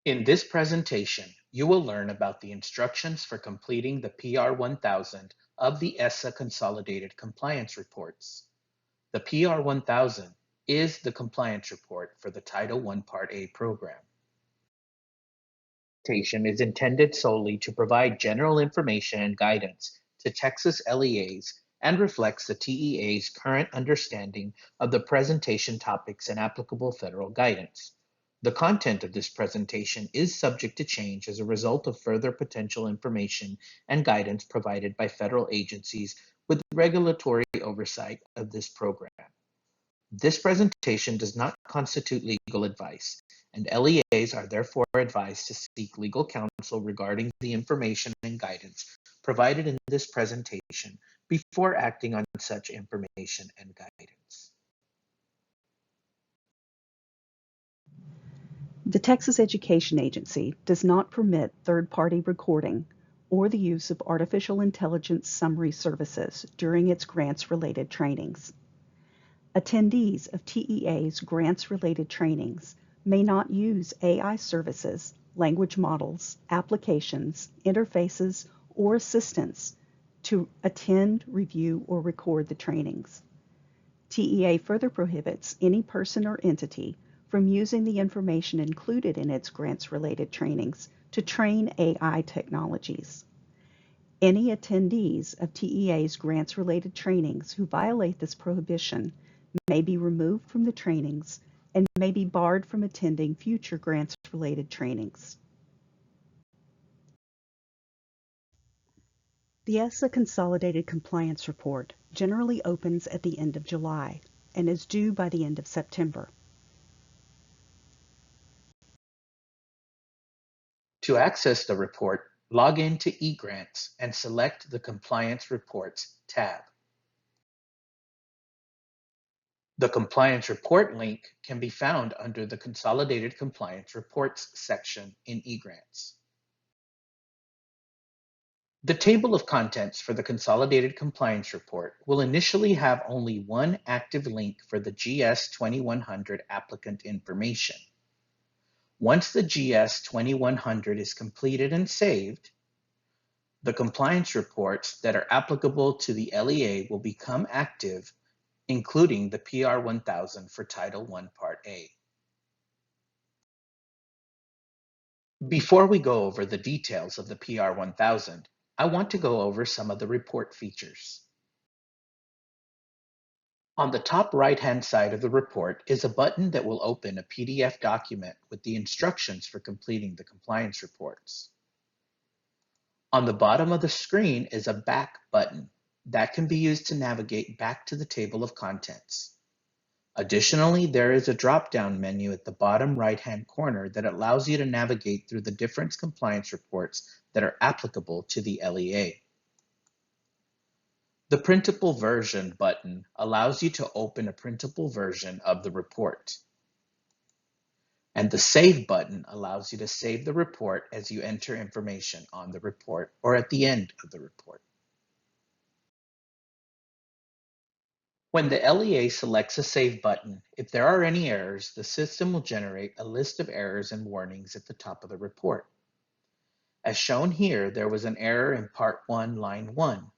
In this presentation, you will learn about the instructions for completing the PR1000 of the ESSA Consolidated Compliance Reports. The PR1000 is the compliance report for the Title I Part A program. The presentation is intended solely to provide general information and guidance to Texas LEAs and reflects the TEA's current understanding of the presentation topics and applicable federal guidance. The content of this presentation is subject to change as a result of further potential information and guidance provided by federal agencies with regulatory oversight of this program. This presentation does not constitute legal advice, and LEAs are therefore advised to seek legal counsel regarding the information and guidance provided in this presentation before acting on such information and guidance. The Texas Education Agency does not permit third-party recording or the use of artificial intelligence summary services during its grants-related trainings. Attendees of TEA's grants-related trainings may not use AI services, language models, applications, interfaces, or assistants to attend, review, or record the trainings. TEA further prohibits any person or entity from using the information included in its grants-related trainings to train AI technologies. Any attendees of TEA's grants-related trainings who violate this prohibition may be removed from the trainings and may be barred from attending future grants-related trainings. The ESSA Consolidated Compliance Report generally opens at the end of July and is due by the end of September. To access the report, log in to eGrants and select the Compliance Reports tab. The Compliance Report link can be found under the Consolidated Compliance Reports section in eGrants. The table of contents for the Consolidated Compliance Report will initially have only one active link for the GS 2100 applicant information. Once the GS 2100 is completed and saved, the compliance reports that are applicable to the LEA will become active, including the PR1000 for Title I Part A. Before we go over the details of the PR1000, I want to go over some of the report features. On the top right-hand side of the report is a button that will open a PDF document with the instructions for completing the compliance reports. On the bottom of the screen is a back button that can be used to navigate back to the table of contents. Additionally, there is a drop-down menu at the bottom right-hand corner that allows you to navigate through the different compliance reports that are applicable to the LEA. The Printable Version button allows you to open a printable version of the report. And the Save button allows you to save the report as you enter information on the report or at the end of the report. When the LEA selects a Save button, if there are any errors, the system will generate a list of errors and warnings at the top of the report. As shown here, there was an error in Part 1, Line 1.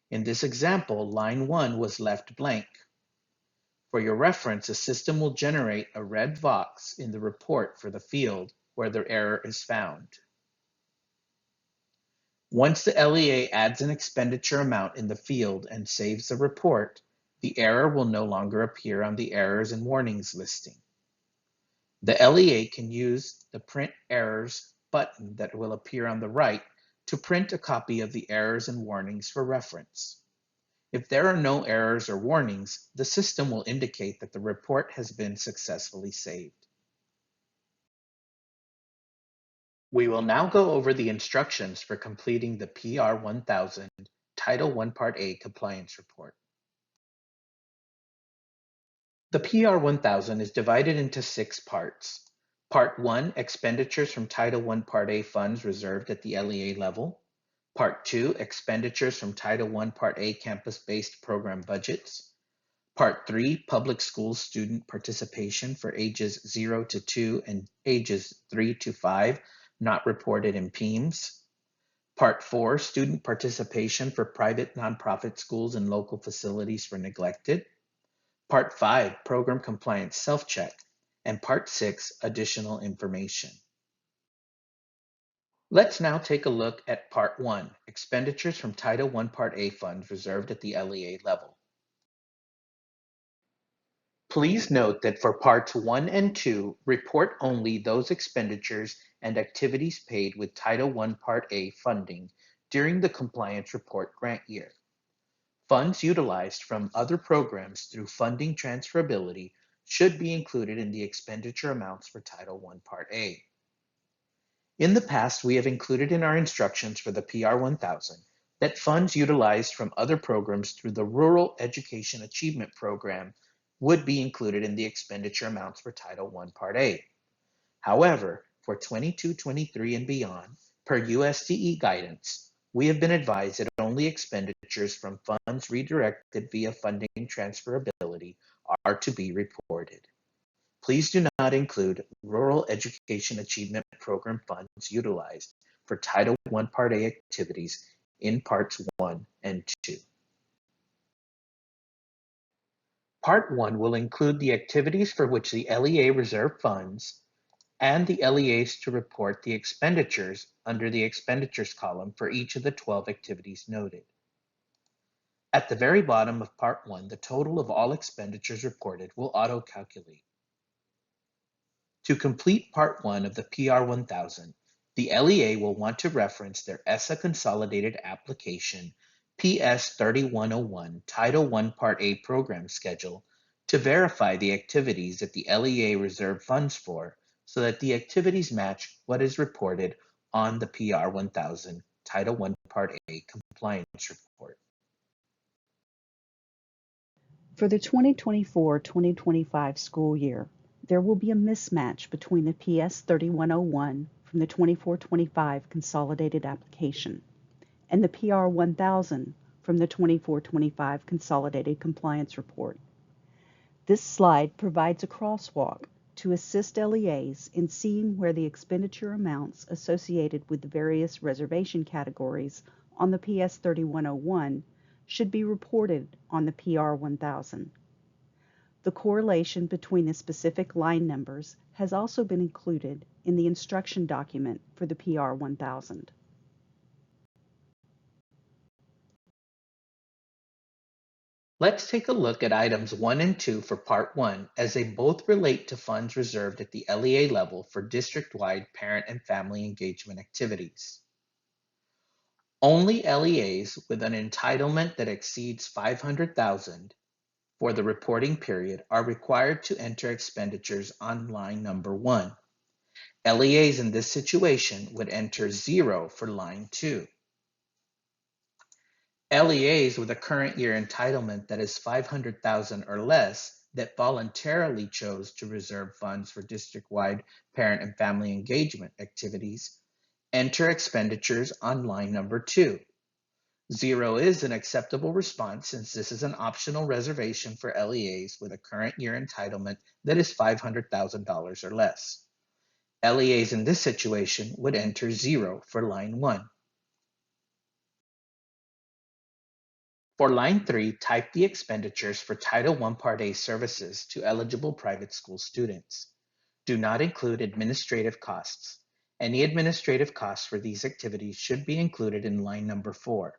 In this example, Line 1 was left blank. For your reference, the system will generate a red box in the report for the field where the error is found. Once the LEA adds an expenditure amount in the field and saves the report, the error will no longer appear on the Errors and Warnings listing. The LEA can use the Print Errors button that will appear on the right to print a copy of the errors and warnings for reference. If there are no errors or warnings, the system will indicate that the report has been successfully saved. We will now go over the instructions for completing the PR1000 Title I Part A compliance report. The PR1000 is divided into 6 parts. Part 1, expenditures from Title I Part A funds reserved at the LEA level. Part 2, expenditures from Title I Part A campus-based program budgets. Part 3, public school student participation for ages 0 to 2 and ages 3 to 5, not reported in PEIMS. Part 4, student participation for private nonprofit schools and local facilities for neglected. Part 5, program compliance self-check. And Part 6, additional information. Let's now take a look at Part 1, expenditures from Title I Part A funds reserved at the LEA level. Please note that for Parts 1 and 2, report only those expenditures and activities paid with Title I Part A funding during the compliance report grant year. Funds utilized from other programs through funding transferability should be included in the expenditure amounts for Title I Part A. In the past, we have included in our instructions for the PR1000 that funds utilized from other programs through the Rural Education Achievement Program would be included in the expenditure amounts for Title I Part A. However, for 22-23 and beyond, per USDE guidance, we have been advised that only expenditures from funds redirected via funding transferability are to be reported. Please do not include Rural Education Achievement Program funds utilized for Title I Part A activities in Parts 1 and 2. Part 1 will include the activities for which the LEA reserved funds and the LEAs to report the expenditures under the expenditures column for each of the 12 activities noted. At the very bottom of Part 1, the total of all expenditures reported will auto-calculate. To complete Part 1 of the PR1000, the LEA will want to reference their ESSA Consolidated Application PS3101 Title I Part A Program Schedule to verify the activities that the LEA reserved funds for so that the activities match what is reported on the PR1000 Title I Part A Compliance Report. For the 2024-2025 school year, there will be a mismatch between the PS 3101 from the 24-25 Consolidated Application and the PR 1000 from the 24-25 Consolidated Compliance Report. This slide provides a crosswalk to assist LEAs in seeing where the expenditure amounts associated with the various reservation categories on the PS 3101 should be reported on the PR 1000. The correlation between the specific line numbers has also been included in the instruction document for the PR 1000. Let's take a look at items 1 and 2 for Part 1 as they both relate to funds reserved at the LEA level for district-wide parent and family engagement activities. Only LEAs with an entitlement that exceeds $500,000 for the reporting period are required to enter expenditures on line number 1. LEAs in this situation would enter 0 for line 2. LEAs with a current year entitlement that is $500,000 or less that voluntarily chose to reserve funds for district-wide parent and family engagement activities enter expenditures on line number 2. 0 is an acceptable response since this is an optional reservation for LEAs with a current year entitlement that is $500,000 or less. LEAs in this situation would enter 0 for line 1. For line 3, type the expenditures for Title I Part A services to eligible private school students. Do not include administrative costs. Any administrative costs for these activities should be included in line number 4.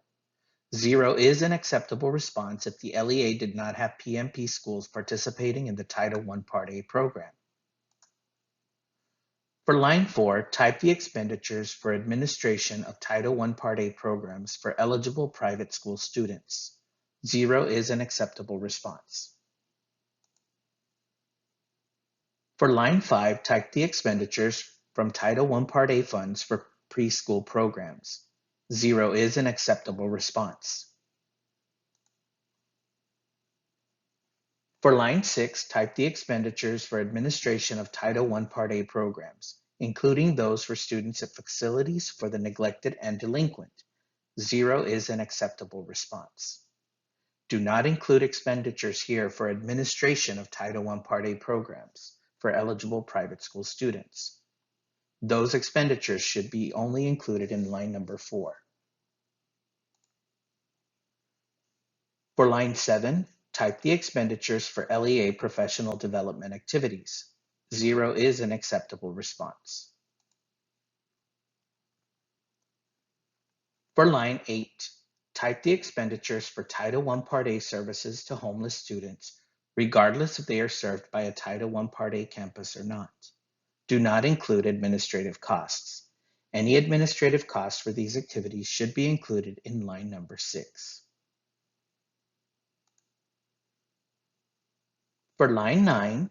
0 is an acceptable response if the LEA did not have PMP schools participating in the Title I Part A program. For line 4, type the expenditures for administration of Title I Part A programs for eligible private school students. 0 is an acceptable response. For line 5, type the expenditures from Title I Part A funds for preschool programs. 0 is an acceptable response. For line 6, type the expenditures for administration of Title I Part A programs, including those for students at facilities for the neglected and delinquent. 0 is an acceptable response. Do not include expenditures here for administration of Title I Part A programs for eligible private school students. Those expenditures should be only included in line number 4. For line 7, type the expenditures for LEA professional development activities. 0 is an acceptable response. For line 8, type the expenditures for Title I Part A services to homeless students, regardless if they are served by a Title I Part A campus or not. Do not include administrative costs. Any administrative costs for these activities should be included in line number 6. For line 9,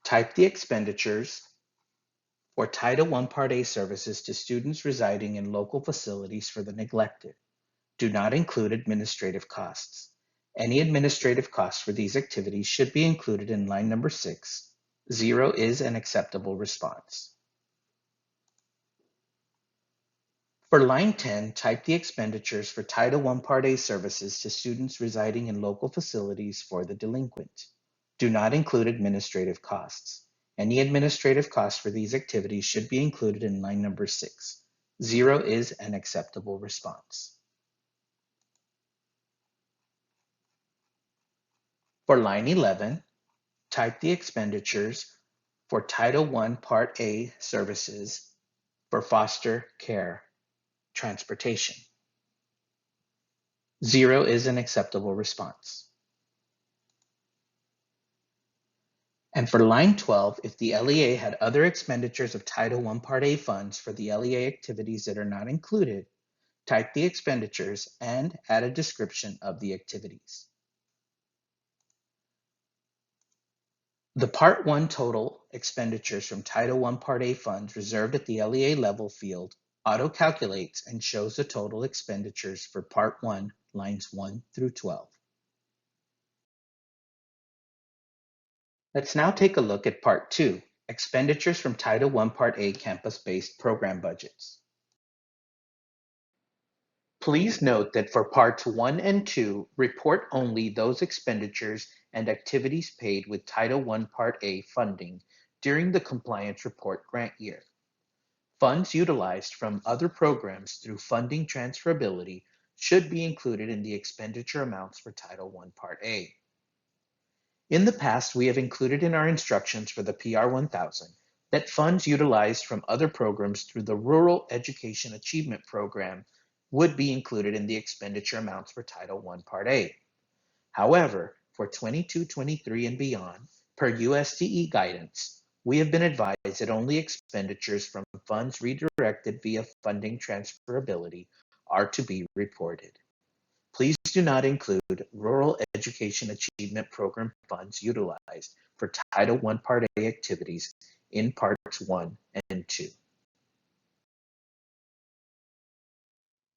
type the expenditures for Title I Part A services to students residing in local facilities for the neglected. Do not include administrative costs. Any administrative costs for these activities should be included in line number 6. 0 is an acceptable response. For line 10, type the expenditures for Title I Part A services to students residing in local facilities for the delinquent. Do not include administrative costs. Any administrative costs for these activities should be included in line number 6. 0 is an acceptable response. For line 11, type the expenditures for Title I Part A services for foster care transportation. 0 is an acceptable response. And for line 12, if the LEA had other expenditures of Title I Part A funds for the LEA activities that are not included, type the expenditures and add a description of the activities. The Part 1 total expenditures from Title I Part A funds reserved at the LEA level field auto-calculates and shows the total expenditures for Part 1, lines 1 through 12. Let's now take a look at Part 2, expenditures from Title I Part A campus-based program budgets. Please note that for Parts 1 and 2, report only those expenditures and activities paid with Title I Part A funding during the compliance report grant year. Funds utilized from other programs through funding transferability should be included in the expenditure amounts for Title I Part A. In the past, we have included in our instructions for the PR1000 that funds utilized from other programs through the Rural Education Achievement Program would be included in the expenditure amounts for Title I Part A. However, for 22-23 and beyond, per USDE guidance, we have been advised that only expenditures from funds redirected via funding transferability are to be reported. Please do not include Rural Education Achievement Program funds utilized for Title I Part A activities in Parts 1 and 2.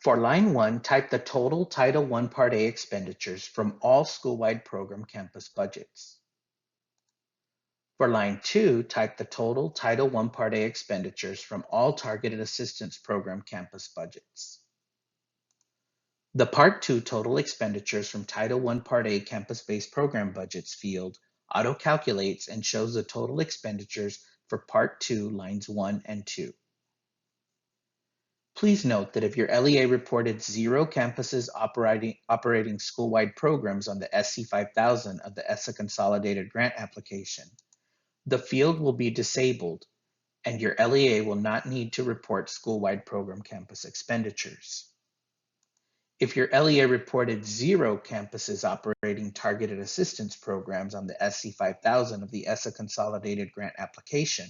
For line 1, type the total Title I Part A expenditures from all school-wide program campus budgets. For line 2, type the total Title I Part A expenditures from all targeted assistance program campus budgets. The Part 2 total expenditures from Title I Part A campus-based program budgets field auto-calculates and shows the total expenditures for Part 2, lines 1 and 2. Please note that if your LEA reported 0 campuses operating school-wide programs on the SC5000 of the ESSA Consolidated Grant application, the field will be disabled and your LEA will not need to report school-wide program campus expenditures. If your LEA reported 0 campuses operating targeted assistance programs on the SC5000 of the ESSA Consolidated Grant application,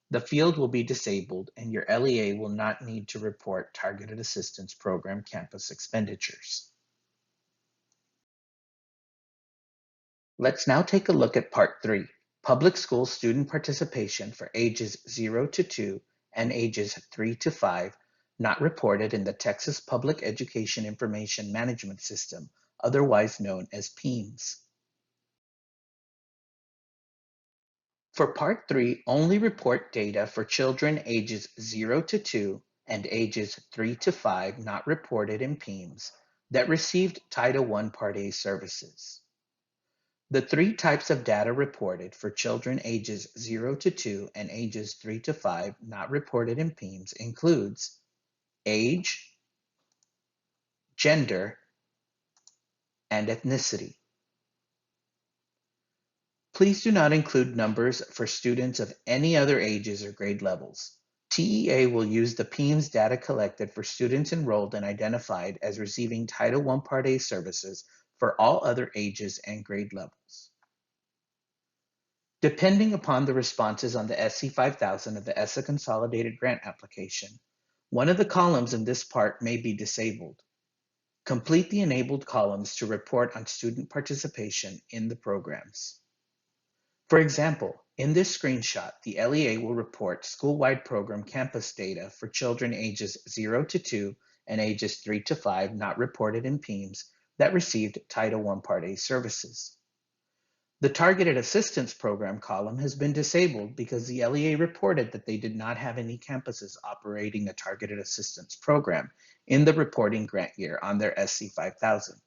the field will be disabled and your LEA will not need to report targeted assistance program campus expenditures. Let's now take a look at Part 3, Public School Student Participation for ages 0 to 2 and ages 3 to 5, not reported in the Texas Public Education Information Management System, otherwise known as PEIMS. For Part 3, only report data for children ages 0 to 2 and ages 3 to 5 not reported in PEIMS, that received Title I Part A services. The three types of data reported for children ages 0 to 2 and ages 3 to 5 not reported in PEIMS includes age, gender, and ethnicity. Please do not include numbers for students of any other ages or grade levels. TEA will use the PEIMS data collected for students enrolled and identified as receiving Title I Part A services for all other ages and grade levels. Depending upon the responses on the SC 5000 of the ESSA Consolidated Grant application, one of the columns in this part may be disabled. Complete the enabled columns to report on student participation in the programs. For example, in this screenshot, the LEA will report school-wide program campus data for children ages 0 to 2 and ages 3 to 5 not reported in PEIMS that received Title I Part A services. The Targeted Assistance Program column has been disabled because the LEA reported that they did not have any campuses operating a Targeted Assistance Program in the reporting grant year on their SC 5000.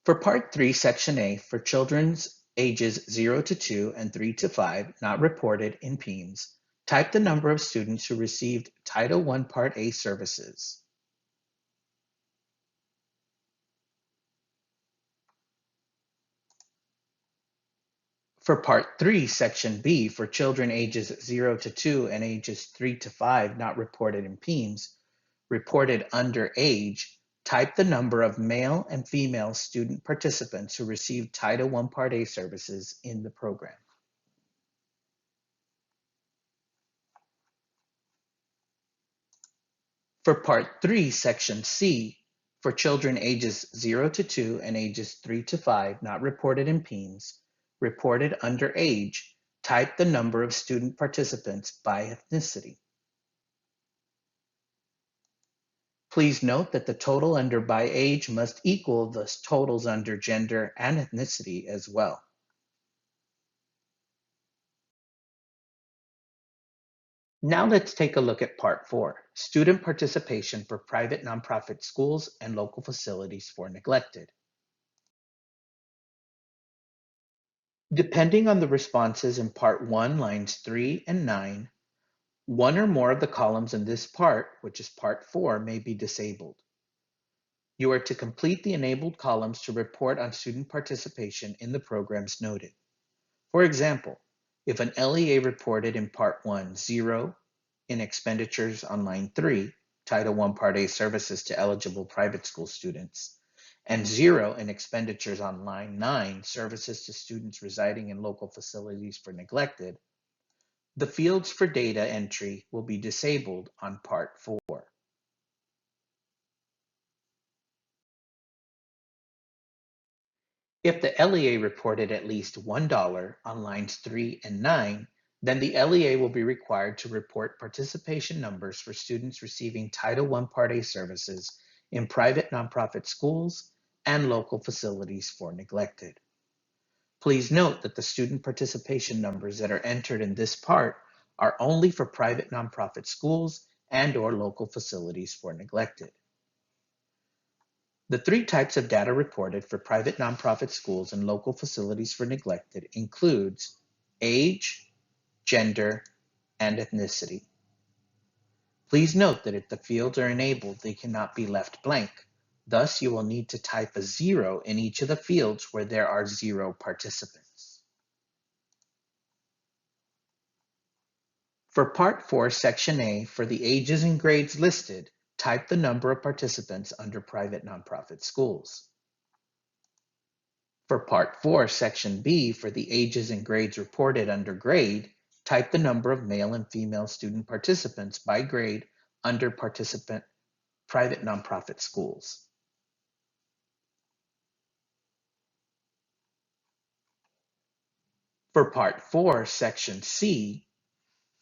For Part 3, Section A, for children's ages 0 to 2 and 3 to 5 not reported in PEIMS, type the number of students who received Title I Part A services. For Part 3, Section B, for children ages 0 to 2 and ages 3 to 5 not reported in PEIMS, reported under age, type the number of male and female student participants who received Title I Part A services in the program. For Part 3, Section C, for children ages 0 to 2 and ages 3 to 5 not reported in PEIMS, reported under age, type the number of student participants by ethnicity. Please note that the total under by age must equal the totals under gender and ethnicity as well. Now let's take a look at Part 4, Student Participation for Private Nonprofit Schools and Local Facilities for Neglected. Depending on the responses in Part 1, lines 3 and 9, one or more of the columns in this part, which is Part 4, may be disabled. You are to complete the enabled columns to report on student participation in the programs noted. For example, if an LEA reported in Part 1, 0 in expenditures on line 3, Title I Part A services to eligible private school students, and 0 in expenditures on line 9, services to students residing in local facilities for neglected, the fields for data entry will be disabled on Part 4. If the LEA reported at least $1 on lines 3 and 9, then the LEA will be required to report participation numbers for students receiving Title I Part A services in private nonprofit schools and local facilities for neglected. Please note that the student participation numbers that are entered in this part are only for private nonprofit schools and/or local facilities for neglected. The three types of data reported for private nonprofit schools and local facilities for neglected includes age, gender, and ethnicity. Please note that if the fields are enabled, they cannot be left blank. Thus, you will need to type a 0 in each of the fields where there are 0 participants. For Part 4, Section A, for the ages and grades listed, type the number of participants under private nonprofit schools. For Part 4, Section B, for the ages and grades reported under grade, type the number of male and female student participants by grade under participant private nonprofit schools. For Part 4, Section C,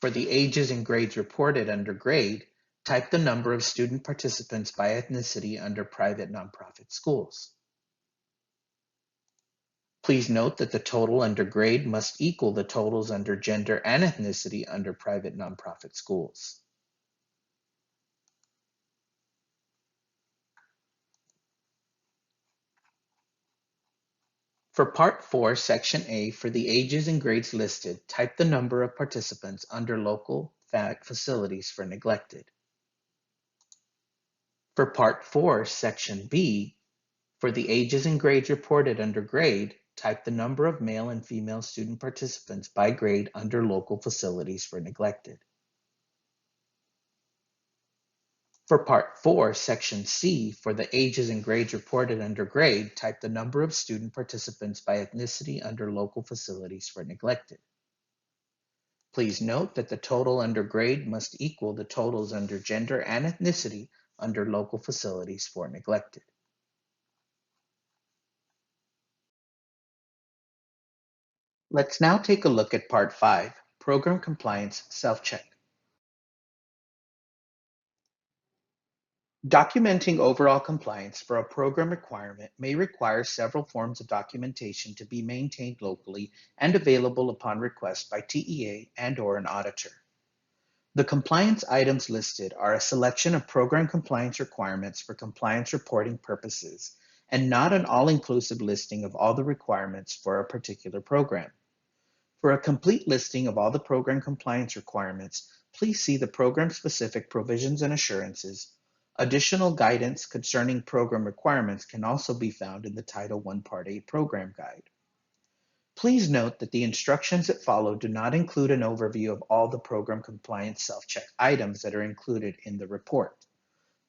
for the ages and grades reported under grade, type the number of student participants by ethnicity under private nonprofit schools. Please note that the total under grade must equal the totals under gender and ethnicity under private nonprofit schools. For Part 4, Section A, for the ages and grades listed, type the number of participants under local facilities for neglected. For Part 4, Section B, for the ages and grades reported under grade, type the number of male and female student participants by grade under local facilities for neglected. For Part 4, Section C, for the ages and grades reported under grade, type the number of student participants by ethnicity under local facilities for neglected. Please note that the total under grade must equal the totals under gender and ethnicity under local facilities for neglected. Let's now take a look at Part 5, Program Compliance Self-Check. Documenting overall compliance for a program requirement may require several forms of documentation to be maintained locally and available upon request by TEA and/or an auditor. The compliance items listed are a selection of program compliance requirements for compliance reporting purposes and not an all-inclusive listing of all the requirements for a particular program. For a complete listing of all the program compliance requirements, please see the program-specific provisions and assurances. Additional guidance concerning program requirements can also be found in the Title I Part 8 Program Guide. Please note that the instructions that follow do not include an overview of all the program compliance self-check items that are included in the report.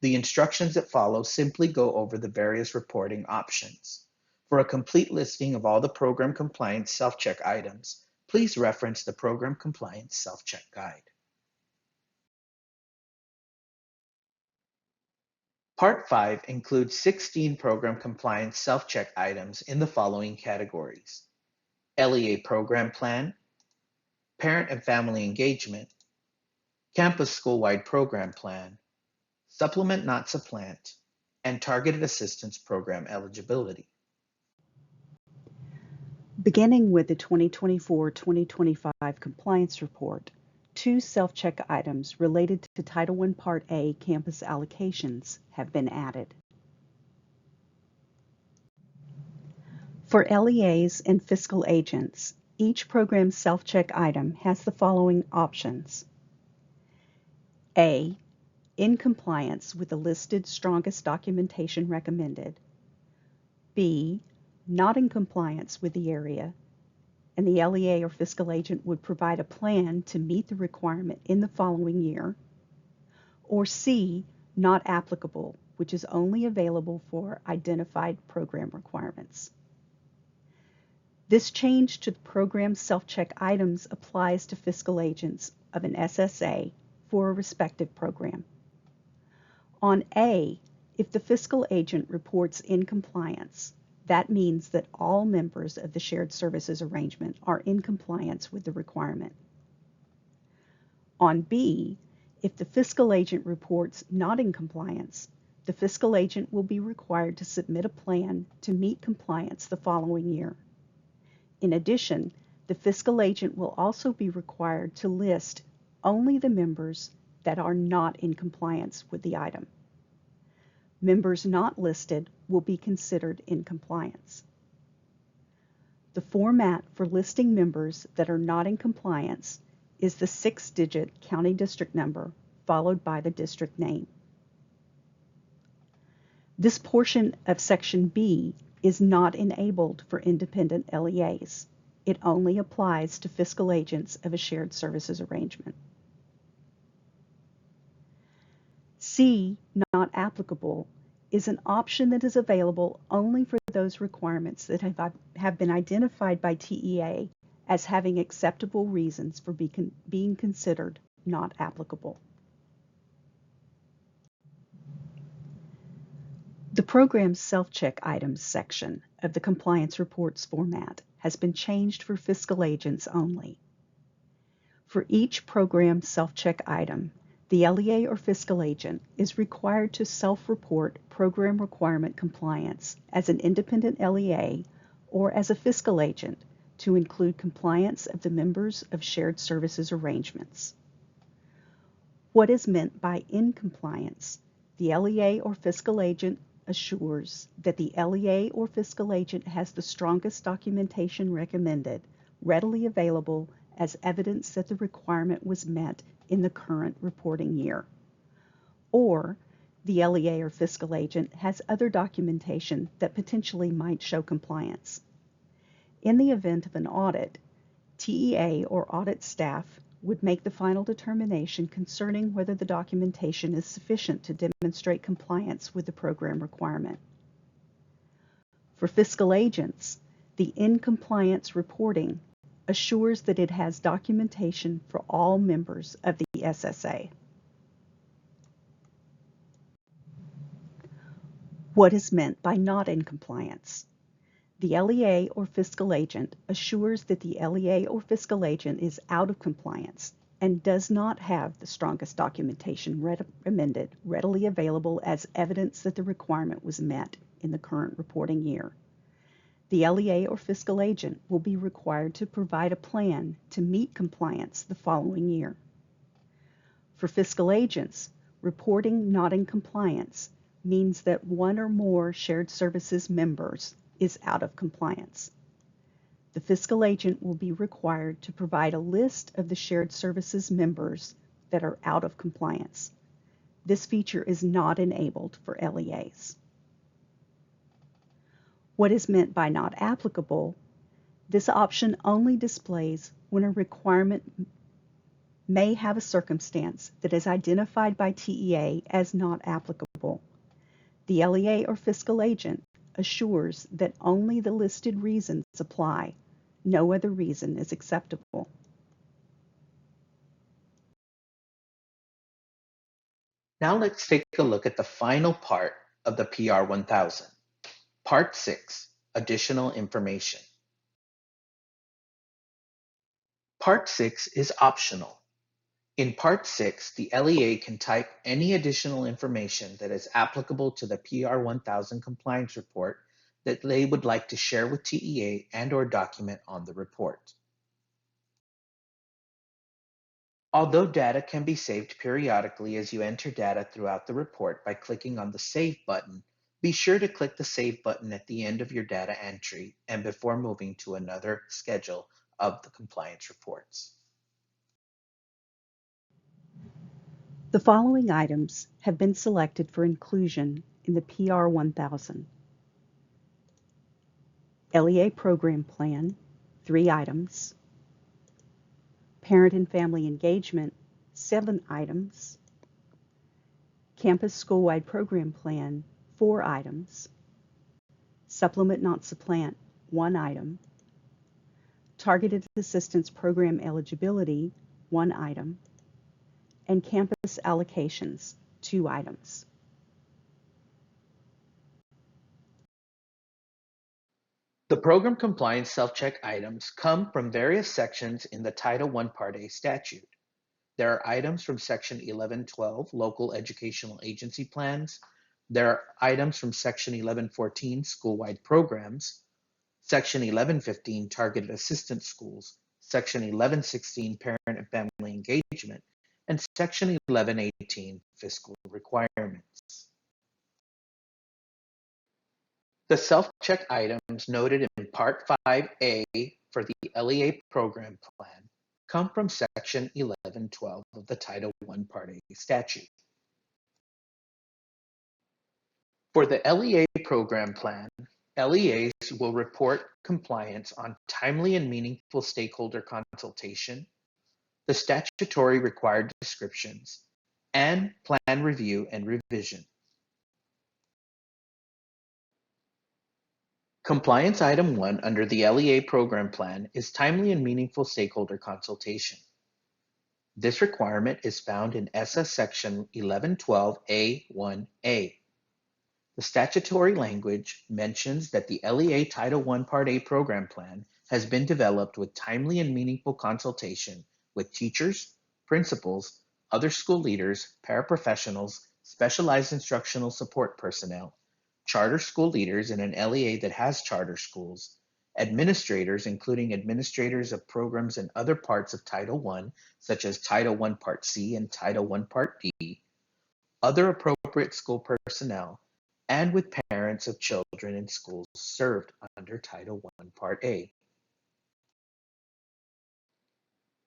The instructions that follow simply go over the various reporting options. For a complete listing of all the program compliance self-check items, please reference the Program Compliance Self-Check Guide. Part 5 includes 16 program compliance self-check items in the following categories: LEA Program Plan, Parent and Family Engagement, Campus School-Wide Program Plan, Supplement Not Supplant, and Targeted Assistance Program Eligibility. Beginning with the 2024-2025 Compliance Report, 2 self-check items related to Title I Part A campus allocations have been added. For LEAs and fiscal agents, each program self-check item has the following options: A, in compliance with the listed strongest documentation recommended. B, not in compliance with the area, and the LEA or fiscal agent would provide a plan to meet the requirement in the following year. Or C, not applicable, which is only available for identified program requirements. This change to the program self-check items applies to fiscal agents of an SSA for a respective program. On A, if the fiscal agent reports in compliance, that means that all members of the shared services arrangement are in compliance with the requirement. On B, if the fiscal agent reports not in compliance, the fiscal agent will be required to submit a plan to meet compliance the following year. In addition, the fiscal agent will also be required to list only the members that are not in compliance with the item. Members not listed will be considered in compliance. The format for listing members that are not in compliance is the 6-digit county district number followed by the district name. This portion of Section B is not enabled for independent LEAs. It only applies to fiscal agents of a shared services arrangement. C, not applicable, is an option that is available only for those requirements that have been identified by TEA as having acceptable reasons for being considered not applicable. The Program Self-Check Items section of the Compliance Reports format has been changed for fiscal agents only. For each program self-check item, the LEA or fiscal agent is required to self-report program requirement compliance as an independent LEA or as a fiscal agent to include compliance of the members of shared services arrangements. What is meant by in compliance? The LEA or fiscal agent assures that the LEA or fiscal agent has the strongest documentation recommended, readily available as evidence that the requirement was met in the current reporting year. Or the LEA or fiscal agent has other documentation that potentially might show compliance. In the event of an audit, TEA or audit staff would make the final determination concerning whether the documentation is sufficient to demonstrate compliance with the program requirement. For fiscal agents, the in-compliance reporting assures that it has documentation for all members of the ESSA. What is meant by not in compliance? The LEA or fiscal agent assures that the LEA or fiscal agent is out of compliance and does not have the strongest documentation recommended readily available as evidence that the requirement was met in the current reporting year. The LEA or fiscal agent will be required to provide a plan to meet compliance the following year. For fiscal agents, reporting not in compliance means that one or more shared services members is out of compliance. The fiscal agent will be required to provide a list of the shared services members that are out of compliance. This feature is not enabled for LEAs. What is meant by not applicable? This option only displays when a requirement may have a circumstance that is identified by TEA as not applicable. The LEA or fiscal agent assures that only the listed reasons apply. No other reason is acceptable. Now let's take a look at the final part of the PR1000. Part 6, Additional Information. Part 6 is optional. In Part 6, the LEA can type any additional information that is applicable to the PR1000 compliance report that they would like to share with TEA and/or document on the report. Although data can be saved periodically as you enter data throughout the report by clicking on the Save button, be sure to click the Save button at the end of your data entry and before moving to another schedule of the compliance reports. The following items have been selected for inclusion in the PR1000. LEA Program Plan, 3 items. Parent and Family Engagement, 7 items. Campus School-Wide Program Plan, 4 items. Supplement Not Supplant, 1 item. Targeted Assistance Program Eligibility, 1 item. And Campus Allocations, 2 items. The program compliance self-check items come from various sections in the Title I Part A statute. There are items from Section 1112, Local Educational Agency Plans. There are items from Section 1114, School-Wide Programs, Section 1115, Targeted Assistance Schools, Section 1116, Parent and Family Engagement, and Section 1118, Fiscal Requirements. The self-check items noted in Part 5A for the LEA Program Plan come from Section 1112 of the Title I Part A statute. For the LEA Program Plan, LEAs will report compliance on timely and meaningful stakeholder consultation, the statutory required descriptions, and plan review and revision. Compliance Item 1 under the LEA Program Plan is timely and meaningful stakeholder consultation. This requirement is found in ESSA Section 1112A1A. The statutory language mentions that the LEA Title I Part A Program Plan has been developed with timely and meaningful consultation with teachers, principals, other school leaders, paraprofessionals, specialized instructional support personnel, charter school leaders in an LEA that has charter schools, administrators, including administrators of programs in other parts of Title I, such as Title I Part C and Title I Part D, other appropriate school personnel, and with parents of children in schools served under Title I, Part A.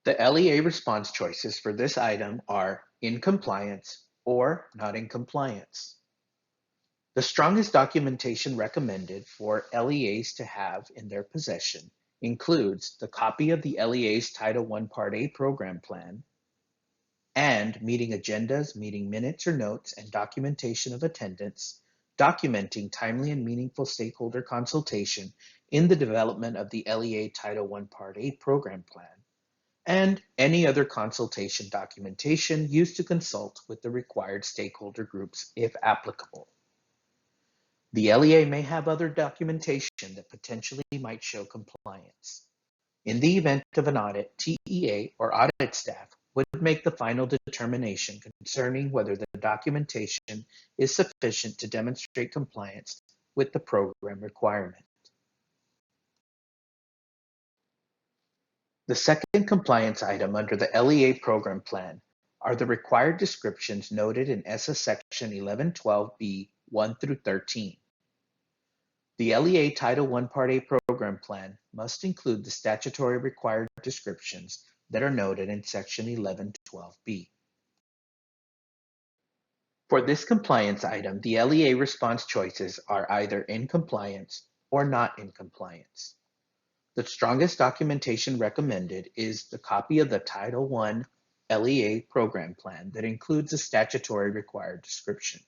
The LEA response choices for this item are in compliance or not in compliance. The strongest documentation recommended for LEAs to have in their possession includes the copy of the LEA's Title I Part A program plan and meeting agendas, meeting minutes or notes, and documentation of attendance, documenting timely and meaningful stakeholder consultation in the development of the LEA Title I Part A program plan, and any other consultation documentation used to consult with the required stakeholder groups if applicable. The LEA may have other documentation that potentially might show compliance. In the event of an audit, TEA or audit staff would make the final determination concerning whether the documentation is sufficient to demonstrate compliance with the program requirement. The second compliance item under the LEA program plan are the required descriptions noted in ESSA Section 1112B 1 through 13. The LEA Title I Part A program plan must include the statutory required descriptions that are noted in Section 1112B. For this compliance item, the LEA response choices are either in compliance or not in compliance. The strongest documentation recommended is the copy of the Title I LEA program plan that includes the statutory required descriptions.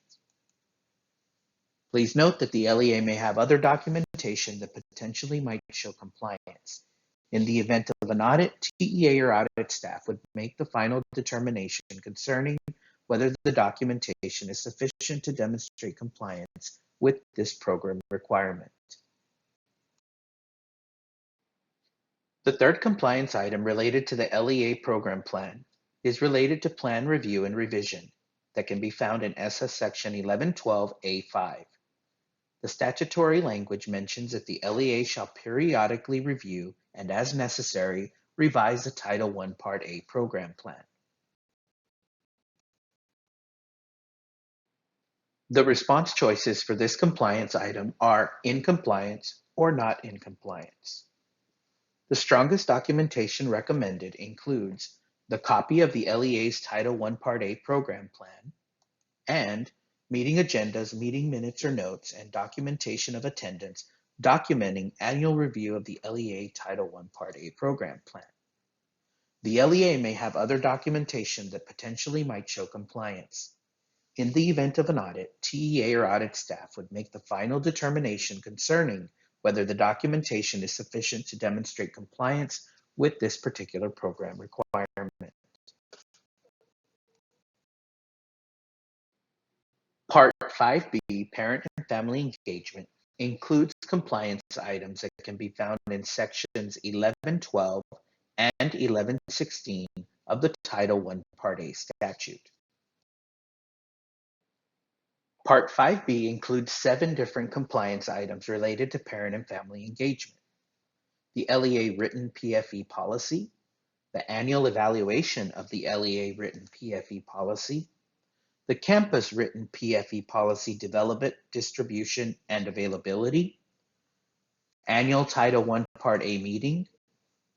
Please note that the LEA may have other documentation that potentially might show compliance. In the event of an audit, TEA or audit staff would make the final determination concerning whether the documentation is sufficient to demonstrate compliance with this program requirement. The third compliance item related to the LEA program plan is related to plan review and revision that can be found in ESSA Section 1112A5. The statutory language mentions that the LEA shall periodically review and, as necessary, revise the Title I Part A program plan. The response choices for this compliance item are in compliance or not in compliance. The strongest documentation recommended includes the copy of the LEA's Title I Part A program plan and meeting agendas, meeting minutes or notes, and documentation of attendance documenting annual review of the LEA Title I Part A program plan. The LEA may have other documentation that potentially might show compliance. In the event of an audit, TEA or audit staff would make the final determination concerning whether the documentation is sufficient to demonstrate compliance with this particular program requirement. Part 5B, Parent and Family Engagement, includes compliance items that can be found in Sections 1112 and 1116 of the Title I Part A statute. Part 5B includes 7 different compliance items related to parent and family engagement. The LEA written PFE policy, the annual evaluation of the LEA written PFE policy, the campus written PFE policy development, distribution, and availability, annual Title I Part A meeting,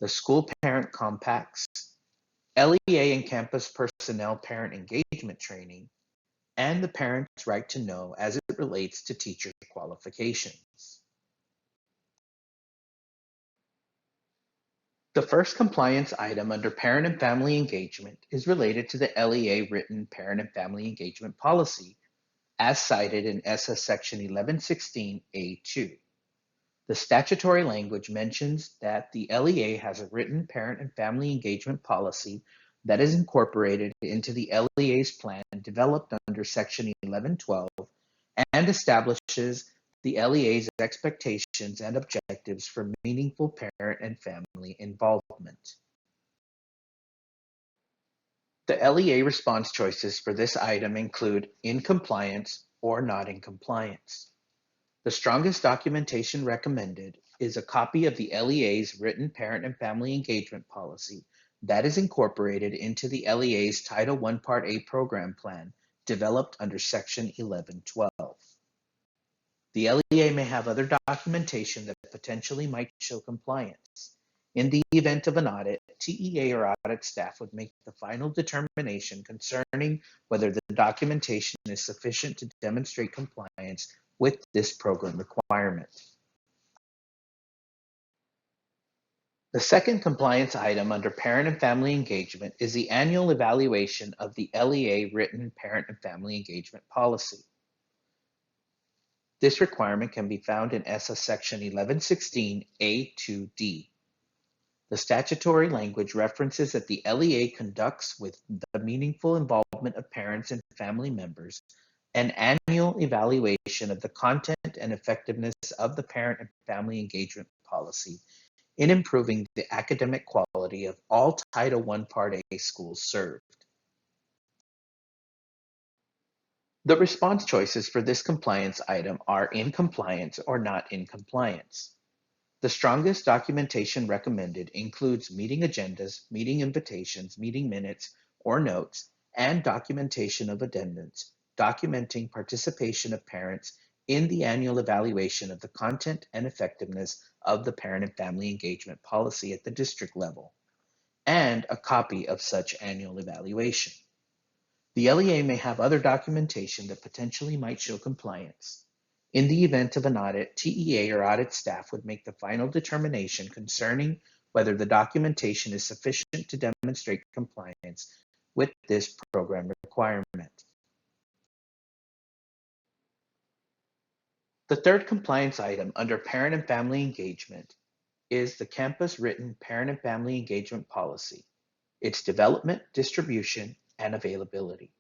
the school parent compacts, LEA and campus personnel parent engagement training, and the parent's right to know as it relates to teacher qualifications. The first compliance item under parent and family engagement is related to the LEA written parent and family engagement policy as cited in ESSA Section 1116A2. The statutory language mentions that the LEA has a written parent and family engagement policy that is incorporated into the LEA's plan developed under Section 1112 and establishes the LEA's expectations and objectives for meaningful parent and family involvement. The LEA response choices for this item include in compliance or not in compliance. The strongest documentation recommended is a copy of the LEA's written parent and family engagement policy that is incorporated into the LEA's Title I Part A program plan developed under Section 1112. The LEA may have other documentation that potentially might show compliance. In the event of an audit, TEA or audit staff would make the final determination concerning whether the documentation is sufficient to demonstrate compliance with this program requirement. The second compliance item under parent and family engagement is the annual evaluation of the LEA written parent and family engagement policy. This requirement can be found in ESSA Section 1116A2D. The statutory language references that the LEA conducts with the meaningful involvement of parents and family members an annual evaluation of the content and effectiveness of the parent and family engagement policy in improving the academic quality of all Title I Part A schools served. The response choices for this compliance item are in compliance or not in compliance. The strongest documentation recommended includes meeting agendas, meeting invitations, meeting minutes or notes, and documentation of addendums, documenting participation of parents in the annual evaluation of the content and effectiveness of the parent and family engagement policy at the district level, and a copy of such annual evaluation. The LEA may have other documentation that potentially might show compliance. In the event of an audit, TEA or audit staff would make the final determination concerning whether the documentation is sufficient to demonstrate compliance with this program requirement. The third compliance item under parent and family engagement is the campus written parent and family engagement policy, its development, distribution, and availability.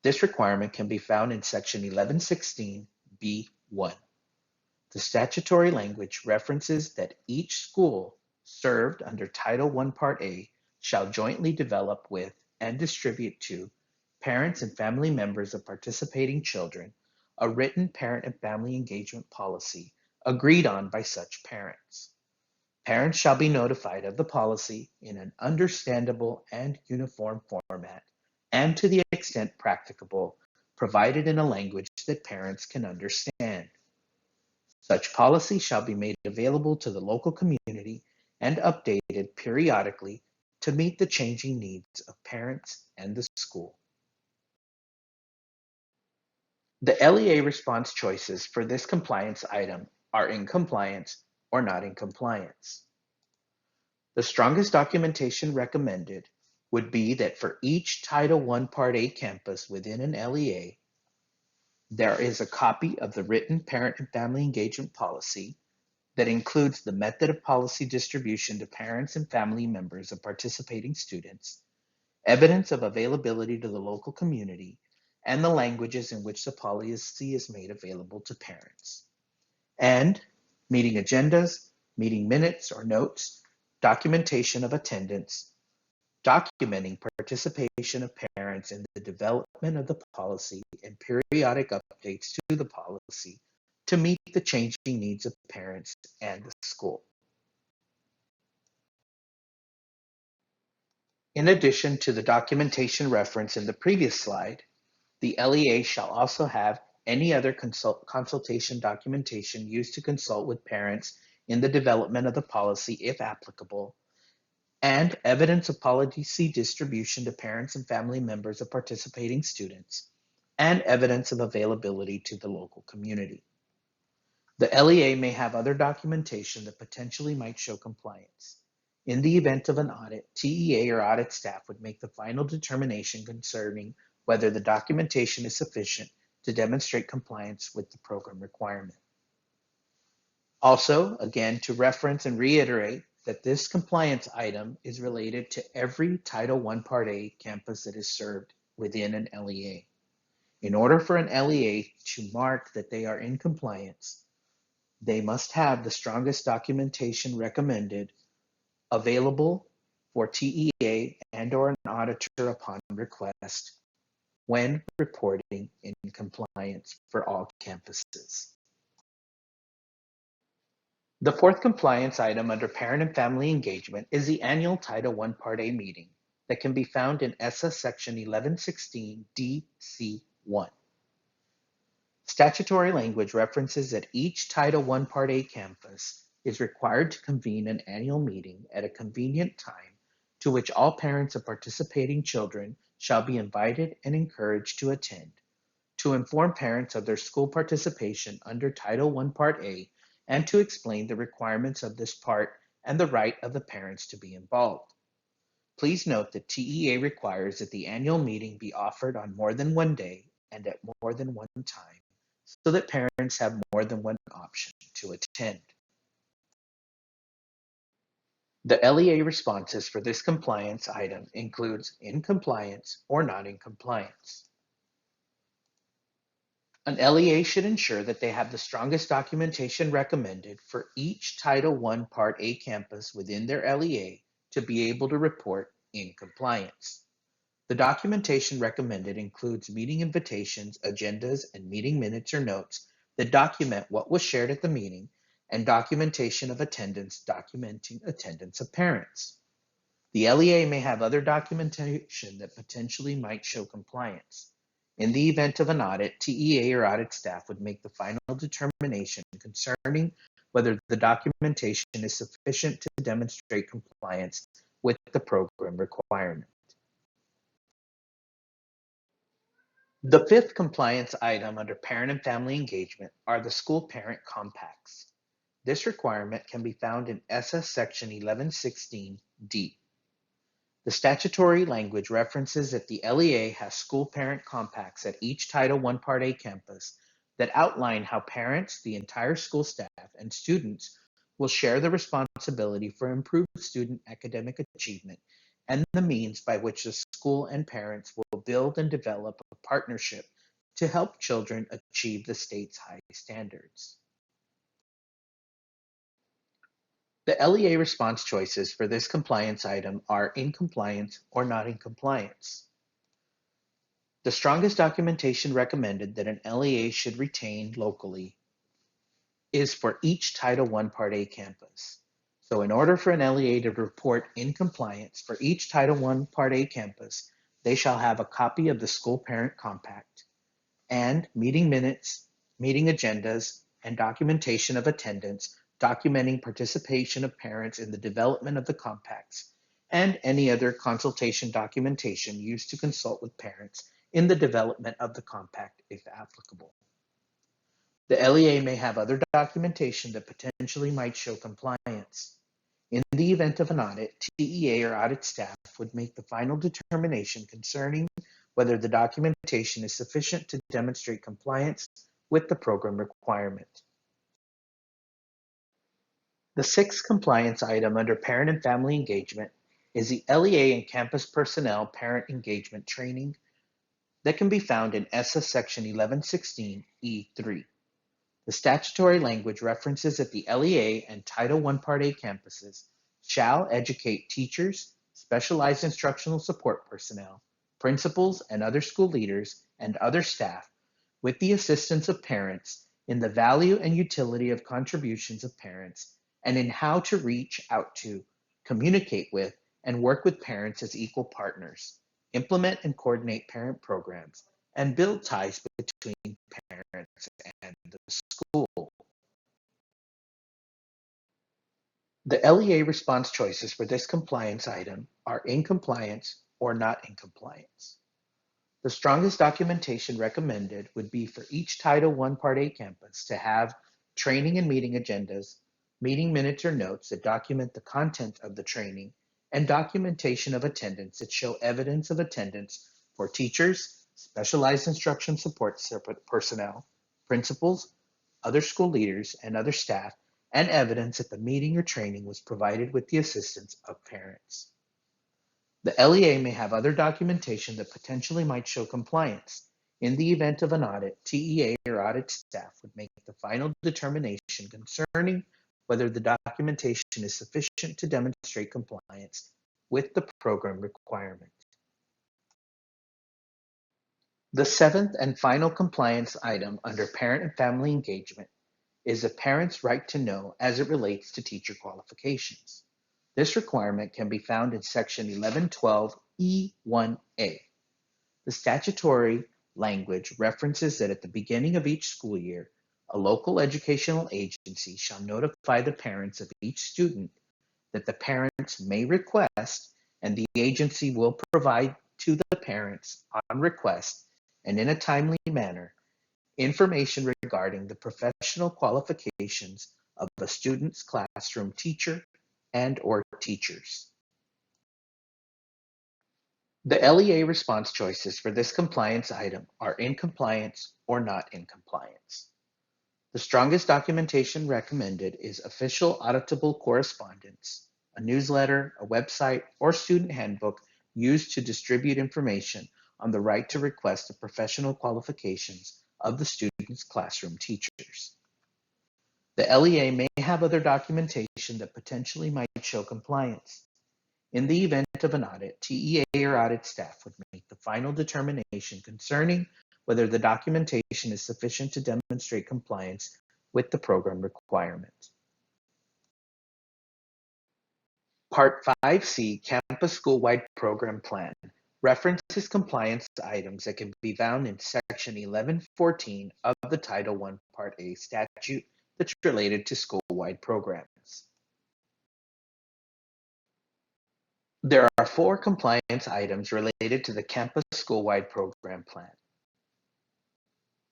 This requirement can be found in Section 1116B1. The statutory language references that each school served under Title I Part A shall jointly develop with and distribute to parents and family members of participating children a written parent and family engagement policy agreed on by such parents. Parents shall be notified of the policy in an understandable and uniform format, and to the extent practicable, provided in a language that parents can understand. Such policy shall be made available to the local community and updated periodically to meet the changing needs of parents and the school. The LEA response choices for this compliance item are in compliance or not in compliance. The strongest documentation recommended would be that for each Title I Part A campus within an LEA, there is a copy of the written parent and family engagement policy that includes the method of policy distribution to parents and family members of participating students, evidence of availability to the local community, and the languages in which the policy is made available to parents. And meeting agendas, meeting minutes or notes, documentation of attendance, documenting participation of parents in the development of the policy and periodic updates to the policy to meet the changing needs of parents and the school. In addition to the documentation reference in the previous slide, the LEA shall also have any other consultation documentation used to consult with parents in the development of the policy if applicable, and evidence of policy distribution to parents and family members of participating students, and evidence of availability to the local community. The LEA may have other documentation that potentially might show compliance. In the event of an audit, TEA or audit staff would make the final determination concerning whether the documentation is sufficient to demonstrate compliance with the program requirement. Also, again, to reference and reiterate that this compliance item is related to every Title I Part A campus that is served within an LEA. In order for an LEA to mark that they are in compliance, they must have the strongest documentation recommended available for TEA and/or an auditor upon request when reporting in compliance for all campuses. The fourth compliance item under parent and family engagement is the annual Title I Part A meeting that can be found in ESSA Section 1116 DC1. Statutory language references that each Title I Part A campus is required to convene an annual meeting at a convenient time to which all parents of participating children shall be invited and encouraged to attend, to inform parents of their school participation under Title I Part A, and to explain the requirements of this part and the right of the parents to be involved. Please note that TEA requires that the annual meeting be offered on more than one day and at more than one time, so that parents have more than one option to attend. The LEA responses for this compliance item includes in compliance or not in compliance. An LEA should ensure that they have the strongest documentation recommended for each Title I Part A campus within their LEA to be able to report in compliance. The documentation recommended includes meeting invitations, agendas, and meeting minutes or notes that document what was shared at the meeting, and documentation of attendance documenting attendance of parents. The LEA may have other documentation that potentially might show compliance. In the event of an audit, TEA or audit staff would make the final determination concerning whether the documentation is sufficient to demonstrate compliance with the program requirement. The fifth compliance item under parent and family engagement are the school parent compacts. This requirement can be found in ESSA Section 1116D. The statutory language references that the LEA has school parent compacts at each Title I Part A campus that outline how parents, the entire school staff, and students will share the responsibility for improved student academic achievement and the means by which the school and parents will build and develop a partnership to help children achieve the state's high standards. The LEA response choices for this compliance item are in compliance or not in compliance. The strongest documentation recommended that an LEA should retain locally is for each Title I Part A campus. So in order for an LEA to report in compliance for each Title I Part A campus, they shall have a copy of the school parent compact and meeting minutes, meeting agendas, and documentation of attendance documenting participation of parents in the development of the compacts, and any other consultation documentation used to consult with parents in the development of the compact if applicable. The LEA may have other documentation that potentially might show compliance. In the event of an audit, TEA or audit staff would make the final determination concerning whether the documentation is sufficient to demonstrate compliance with the program requirement. The sixth compliance item under parent and family engagement is the LEA and campus personnel parent engagement training that can be found in ESSA Section 1116E3. The statutory language references that the LEA and Title I Part A campuses shall educate teachers, specialized instructional support personnel, principals and other school leaders, and other staff with the assistance of parents in the value and utility of contributions of parents and in how to reach out to, communicate with, and work with parents as equal partners, implement and coordinate parent programs, and build ties between parents and the school. The LEA response choices for this compliance item are in compliance or not in compliance. The strongest documentation recommended would be for each Title I Part A campus to have training and meeting agendas, meeting minutes or notes that document the content of the training, and documentation of attendance that show evidence of attendance for teachers, specialized instruction support personnel, principals, other school leaders, and other staff, and evidence that the meeting or training was provided with the assistance of parents. The LEA may have other documentation that potentially might show compliance. In the event of an audit, TEA or audit staff would make the final determination concerning whether the documentation is sufficient to demonstrate compliance with the program requirement. The seventh and final compliance item under parent and family engagement is a parent's right to know as it relates to teacher qualifications. This requirement can be found in Section 1112E1A. The statutory language references that at the beginning of each school year, a local educational agency shall notify the parents of each student that the parents may request, and the agency will provide to the parents on request and in a timely manner information regarding the professional qualifications of a student's classroom teacher and/or teachers. The LEA response choices for this compliance item are in compliance or not in compliance. The strongest documentation recommended is official auditable correspondence, a newsletter, a website, or student handbook used to distribute information on the right to request the professional qualifications of the student's classroom teachers. The LEA may have other documentation that potentially might show compliance. In the event of an audit, TEA or audit staff would make the final determination concerning whether the documentation is sufficient to demonstrate compliance with the program requirements. Part 5C, Campus School-Wide Program Plan, references compliance items that can be found in Section 1114 of the Title I, Part A statute that's related to school-wide programs. There are 4 compliance items related to the Campus School-Wide Program Plan: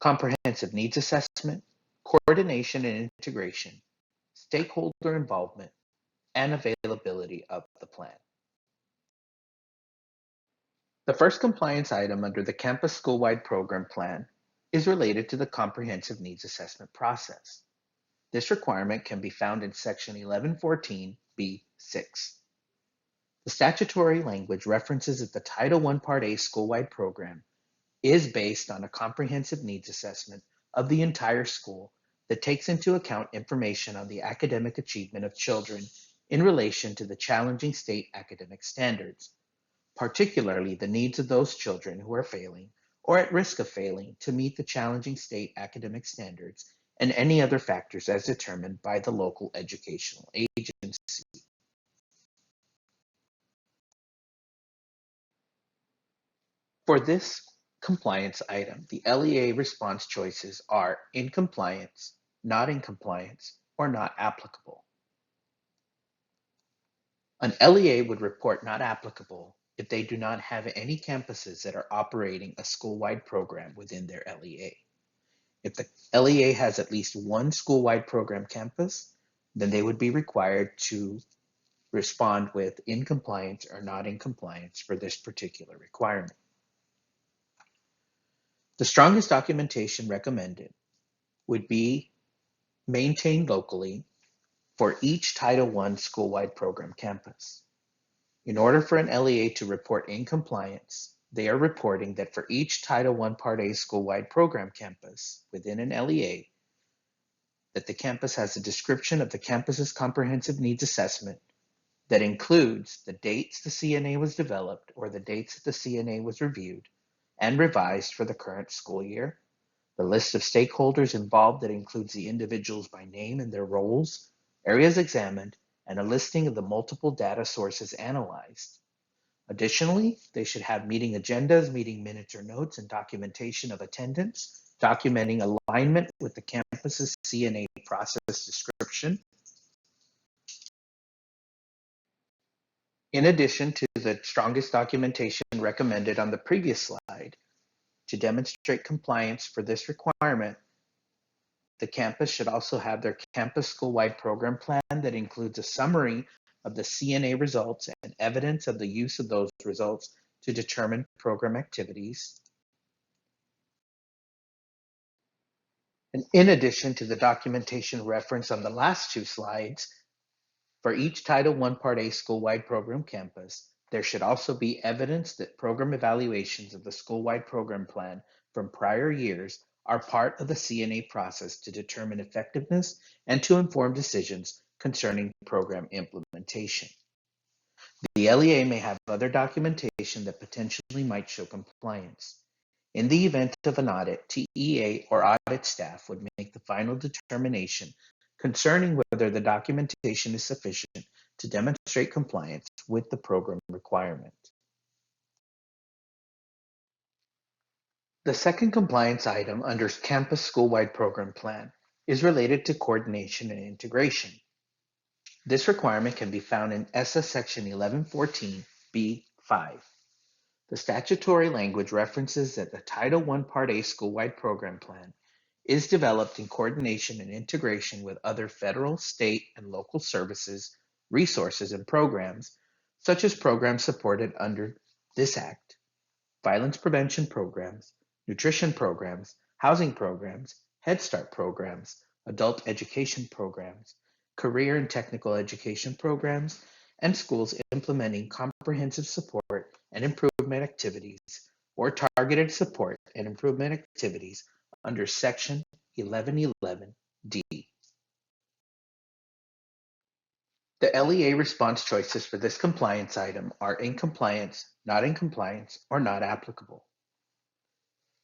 comprehensive needs assessment, coordination and integration, stakeholder involvement, and availability of the plan. The first compliance item under the Campus School-Wide Program Plan is related to the comprehensive needs assessment process. This requirement can be found in Section 1114B6. The statutory language references that the Title I Part A school-wide program is based on a comprehensive needs assessment of the entire school that takes into account information on the academic achievement of children in relation to the challenging state academic standards, particularly the needs of those children who are failing or at risk of failing to meet the challenging state academic standards and any other factors as determined by the local educational agency. For this compliance item, the LEA response choices are in compliance, not in compliance, or not applicable. An LEA would report not applicable if they do not have any campuses that are operating a school-wide program within their LEA. If the LEA has at least one school-wide program campus, then they would be required to respond with in compliance or not in compliance for this particular requirement. The strongest documentation recommended would be maintained locally for each Title I school-wide program campus. In order for an LEA to report in compliance, they are reporting that for each Title I Part A school-wide program campus within an LEA, that the campus has a description of the campus's comprehensive needs assessment that includes the dates the CNA was developed or the dates that the CNA was reviewed and revised for the current school year, the list of stakeholders involved that includes the individuals by name and their roles, areas examined, and a listing of the multiple data sources analyzed. Additionally, they should have meeting agendas, meeting minutes or notes, and documentation of attendance, documenting alignment with the campus's CNA process description. In addition to the strongest documentation recommended on the previous slide, to demonstrate compliance for this requirement, the campus should also have their campus school-wide program plan that includes a summary of the CNA results and evidence of the use of those results to determine program activities. And in addition to the documentation referenced on the last 2 slides, for each Title I Part A school-wide program campus, there should also be evidence that program evaluations of the school-wide program plan from prior years are part of the CNA process to determine effectiveness and to inform decisions concerning program implementation. The LEA may have other documentation that potentially might show compliance. In the event of an audit, TEA or audit staff would make the final determination concerning whether the documentation is sufficient to demonstrate compliance with the program requirement. The second compliance item under Campus School-Wide Program Plan is related to coordination and integration. This requirement can be found in ESSA Section 1114B5. The statutory language references that the Title I Part A School-Wide Program Plan is developed in coordination and integration with other federal, state, and local services, resources, and programs, such as programs supported under this Act, violence prevention programs, nutrition programs, housing programs, Head Start programs, adult education programs, career and technical education programs, and schools implementing comprehensive support and improvement activities or targeted support and improvement activities under Section 1111D. The LEA response choices for this compliance item are in compliance, not in compliance, or not applicable.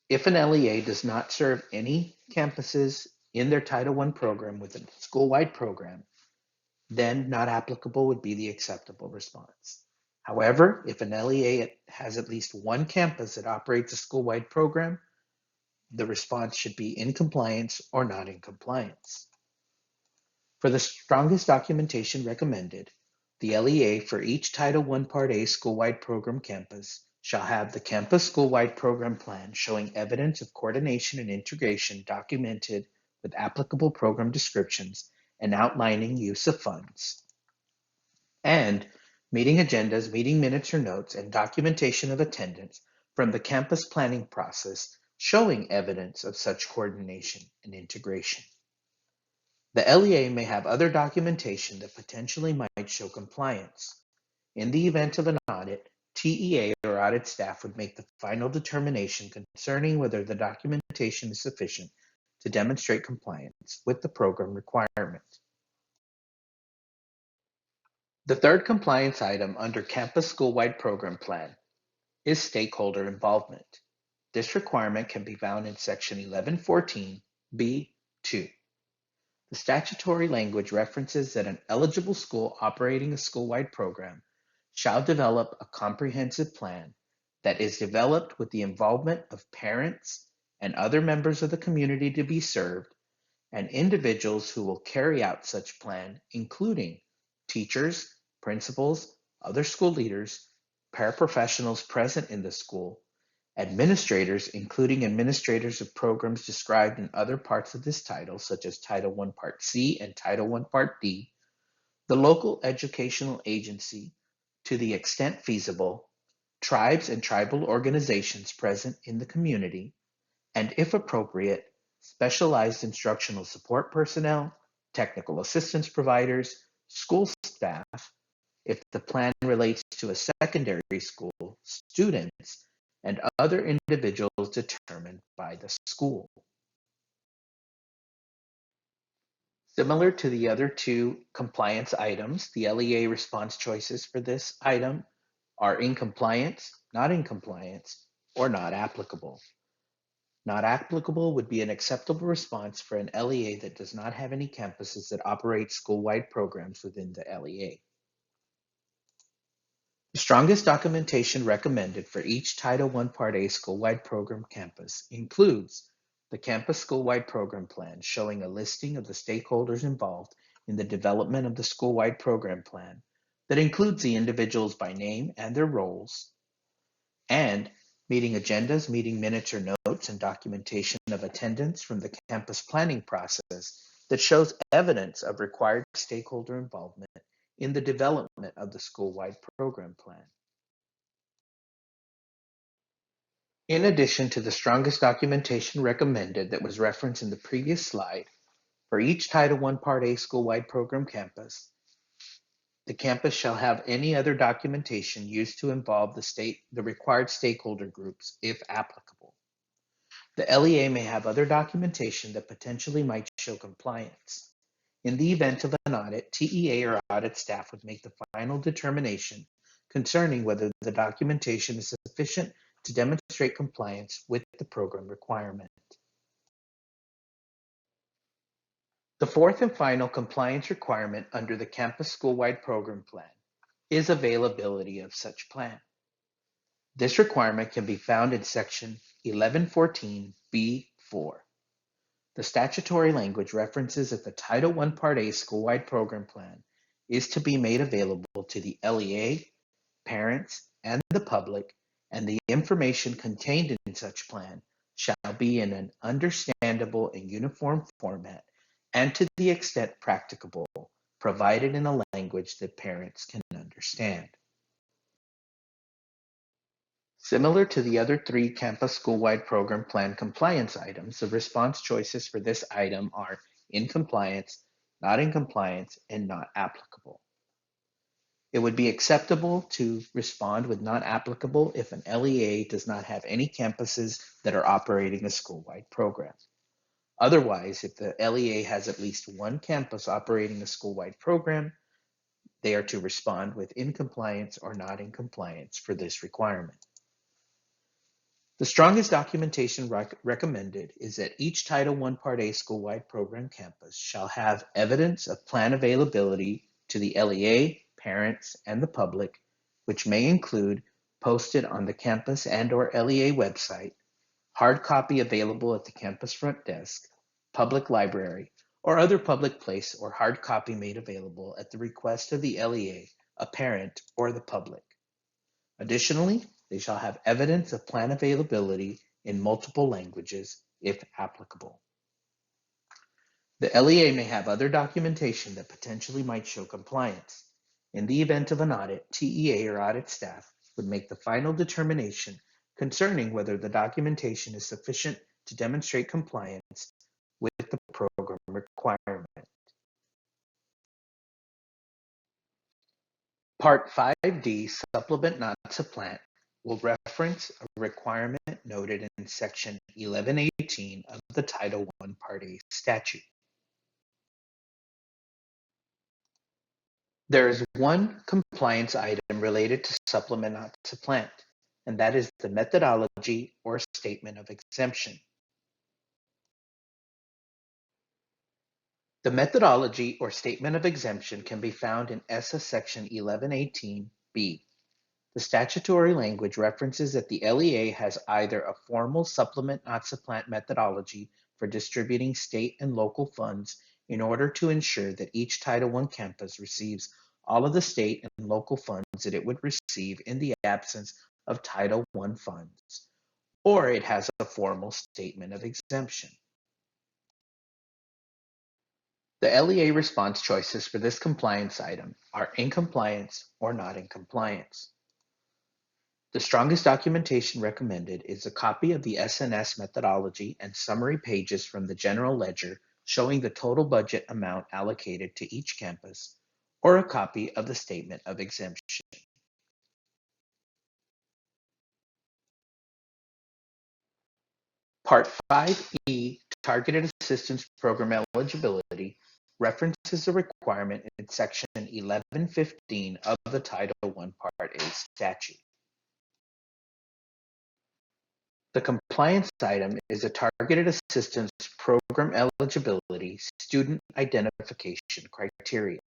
If an LEA does not serve any campuses in their Title I program with a school-wide program, then not applicable would be the acceptable response. However, if an LEA has at least one campus that operates a school-wide program, the response should be in compliance or not in compliance. For the strongest documentation recommended, the LEA for each Title I Part A school-wide program campus shall have the campus school-wide program plan showing evidence of coordination and integration documented with applicable program descriptions and outlining use of funds. And meeting agendas, meeting minutes or notes, and documentation of attendance from the campus planning process showing evidence of such coordination and integration. The LEA may have other documentation that potentially might show compliance. In the event of an audit, TEA or audit staff would make the final determination concerning whether the documentation is sufficient to demonstrate compliance with the program requirement. The third compliance item under Campus School-Wide Program Plan is stakeholder involvement. This requirement can be found in Section 1114B2. The statutory language references that an eligible school operating a school-wide program shall develop a comprehensive plan that is developed with the involvement of parents and other members of the community to be served and individuals who will carry out such plan, including teachers, principals, other school leaders, paraprofessionals present in the school, administrators, including administrators of programs described in other parts of this title, such as Title I Part C and Title I Part D, the local educational agency, to the extent feasible, tribes and tribal organizations present in the community, and if appropriate, specialized instructional support personnel, technical assistance providers, school staff, if the plan relates to a secondary school, students, and other individuals determined by the school. Similar to the other two compliance items, the LEA response choices for this item are in compliance, not in compliance, or not applicable. Not applicable would be an acceptable response for an LEA that does not have any campuses that operate school-wide programs within the LEA. The strongest documentation recommended for each Title I Part A school-wide program campus includes the Campus School-Wide Program Plan showing a listing of the stakeholders involved in the development of the school-wide program plan that includes the individuals by name and their roles, and meeting agendas, meeting minutes or notes, and documentation of attendance from the campus planning process that shows evidence of required stakeholder involvement in the development of the school-wide program plan. In addition to the strongest documentation recommended that was referenced in the previous slide, for each Title I Part A school-wide program campus, the campus shall have any other documentation used to involve the required stakeholder groups, if applicable. The LEA may have other documentation that potentially might show compliance. In the event of an audit, TEA or audit staff would make the final determination concerning whether the documentation is sufficient to demonstrate compliance with the program requirement. The fourth and final compliance requirement under the Campus School-Wide Program Plan is availability of such plan. This requirement can be found in Section 1114B4. The statutory language references that the Title I Part A school-wide program plan is to be made available to the LEA, parents, and the public, and the information contained in such plan shall be in an understandable and uniform format, and to the extent practicable, provided in a language that parents can understand. Similar to the other three campus school-wide program plan compliance items, the response choices for this item are in compliance, not in compliance, and not applicable. It would be acceptable to respond with not applicable if an LEA does not have any campuses that are operating a school-wide program. Otherwise, if the LEA has at least one campus operating a school-wide program, they are to respond with in compliance or not in compliance for this requirement. The strongest documentation recommended is that each Title I Part A school-wide program campus shall have evidence of plan availability to the LEA, parents, and the public, which may include posted on the campus and/or LEA website, hard copy available at the campus front desk, public library, or other public place, or hard copy made available at the request of the LEA, a parent, or the public. Additionally, they shall have evidence of plan availability in multiple languages, if applicable. The LEA may have other documentation that potentially might show compliance. In the event of an audit, TEA or audit staff would make the final determination concerning whether the documentation is sufficient to demonstrate compliance with the program requirement. Part 5D, Supplement Not Supplant, will reference a requirement noted in Section 1118 of the Title I Part A statute. There is one compliance item related to supplement not supplant, and that is the methodology or statement of exemption. The methodology or statement of exemption can be found in ESSA Section 1118B. The statutory language references that the LEA has either a formal supplement not supplant methodology for distributing state and local funds in order to ensure that each Title I campus receives all of the state and local funds that it would receive in the absence of Title I funds, or it has a formal statement of exemption. The LEA response choices for this compliance item are in compliance or not in compliance. The strongest documentation recommended is a copy of the SNS methodology and summary pages from the general ledger showing the total budget amount allocated to each campus, or a copy of the statement of exemption. Part 5E, Targeted Assistance Program Eligibility, references a requirement in Section 1115 of the Title I Part A statute. The compliance item is a Targeted Assistance Program Eligibility Student Identification Criteria.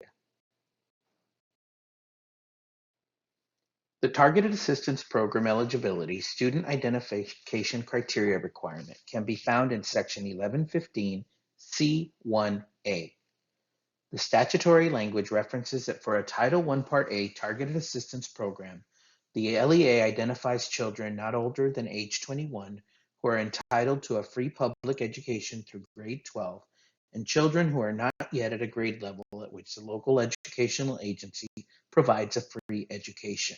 The Targeted Assistance Program Eligibility Student Identification Criteria requirement can be found in Section 1115 C1A. The statutory language references that for a Title I Part A Targeted Assistance Program, the LEA identifies children not older than age 21 who are entitled to a free public education through grade 12, and children who are not yet at a grade level at which the local educational agency provides a free education.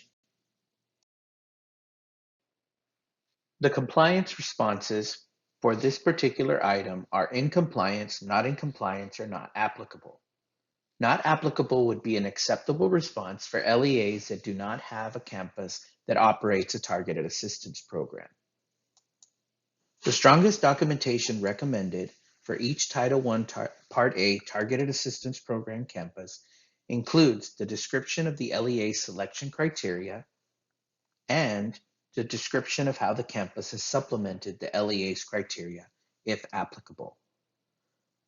The compliance responses for this particular item are in compliance, not in compliance, or not applicable. Not applicable would be an acceptable response for LEAs that do not have a campus that operates a targeted assistance program. The strongest documentation recommended for each Title I Part A targeted assistance program campus includes the description of the LEA selection criteria and the description of how the campus has supplemented the LEA's criteria, if applicable.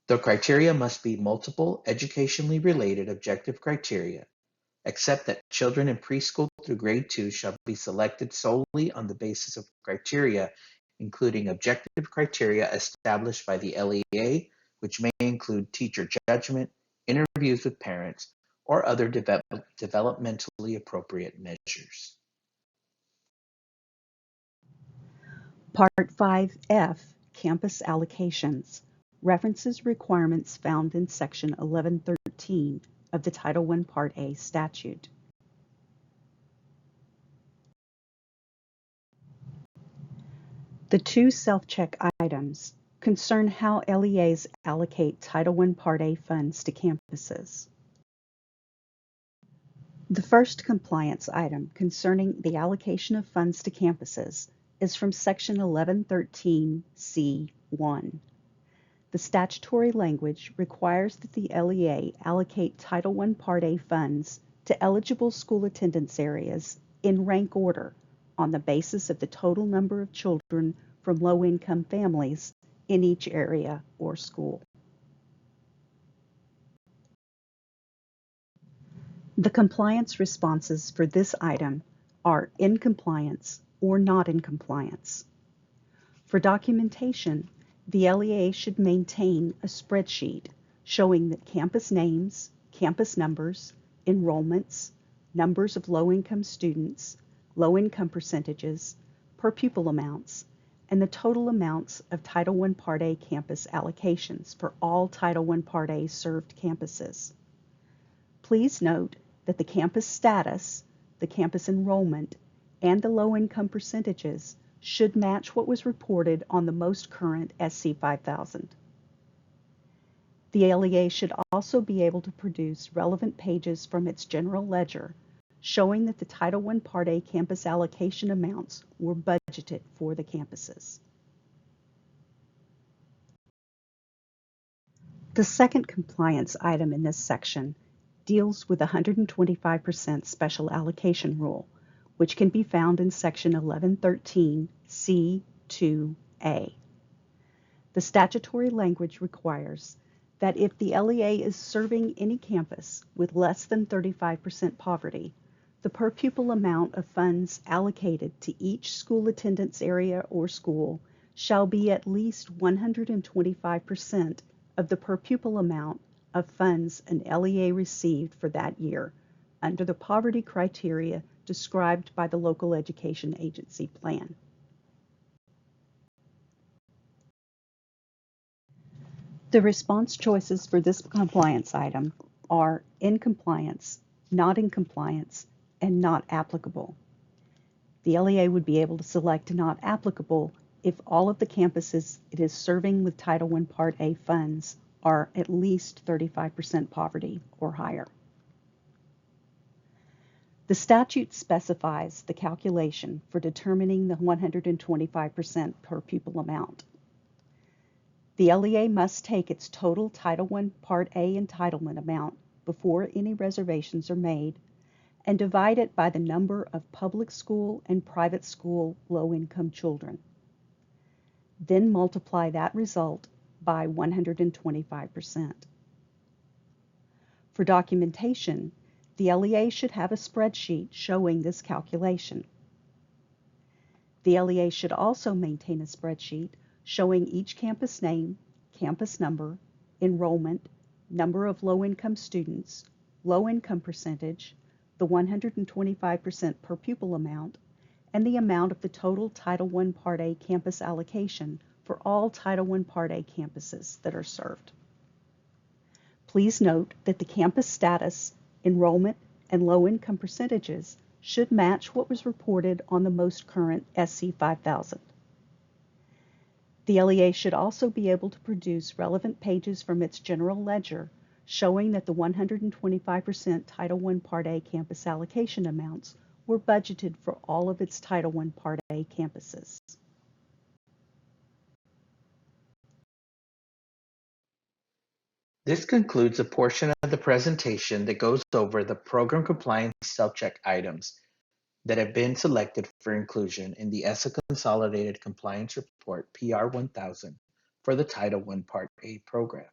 The criteria must be multiple educationally related objective criteria, except that children in preschool through grade 2 shall be selected solely on the basis of criteria including objective criteria established by the LEA, which may include teacher judgment, interviews with parents, or other developmentally appropriate measures. Part 5F, Campus Allocations, references requirements found in Section 1113 of the Title I Part A statute. The two self-check items concern how LEAs allocate Title I Part A funds to campuses. The first compliance item concerning the allocation of funds to campuses is from Section 1113C1. The statutory language requires that the LEA allocate Title I Part A funds to eligible school attendance areas in rank order on the basis of the total number of children from low-income families in each area or school. The compliance responses for this item are in compliance or not in compliance. For documentation, the LEA should maintain a spreadsheet showing that campus names, campus numbers, enrollments, numbers of low-income students, low-income percentages, per pupil amounts, and the total amounts of Title I Part A campus allocations for all Title I Part A served campuses. Please note that the campus status, the campus enrollment, and the low-income percentages should match what was reported on the most current SC 5000. The LEA should also be able to produce relevant pages from its general ledger showing that the Title I Part A campus allocation amounts were budgeted for the campuses. The second compliance item in this section deals with the 125% special allocation rule, which can be found in Section 1113C2A. The statutory language requires that if the LEA is serving any campus with less than 35% poverty, the per pupil amount of funds allocated to each school attendance area or school shall be at least 125% of the per pupil amount of funds an LEA received for that year under the poverty criteria described by the local education agency plan. The response choices for this compliance item are in compliance, not in compliance, and not applicable. The LEA would be able to select not applicable if all of the campuses it is serving with Title I Part A funds are at least 35% poverty or higher. The statute specifies the calculation for determining the 125% per pupil amount. The LEA must take its total Title I Part A entitlement amount before any reservations are made and divide it by the number of public school and private school low-income children. Then multiply that result by 125%. For documentation, the LEA should have a spreadsheet showing this calculation. The LEA should also maintain a spreadsheet showing each campus name, campus number, enrollment, number of low-income students, low-income percentage, the 125% per pupil amount, and the amount of the total Title I Part A campus allocation for all Title I Part A campuses that are served. Please note that the campus status, enrollment, and low-income percentages should match what was reported on the most current SC 5000. The LEA should also be able to produce relevant pages from its general ledger showing that the 125% Title I Part A campus allocation amounts were budgeted for all of its Title I Part A campuses. This concludes a portion of the presentation that goes over the program compliance self-check items that have been selected for inclusion in the ESSA Consolidated Compliance Report PR1000 for the Title I Part A program.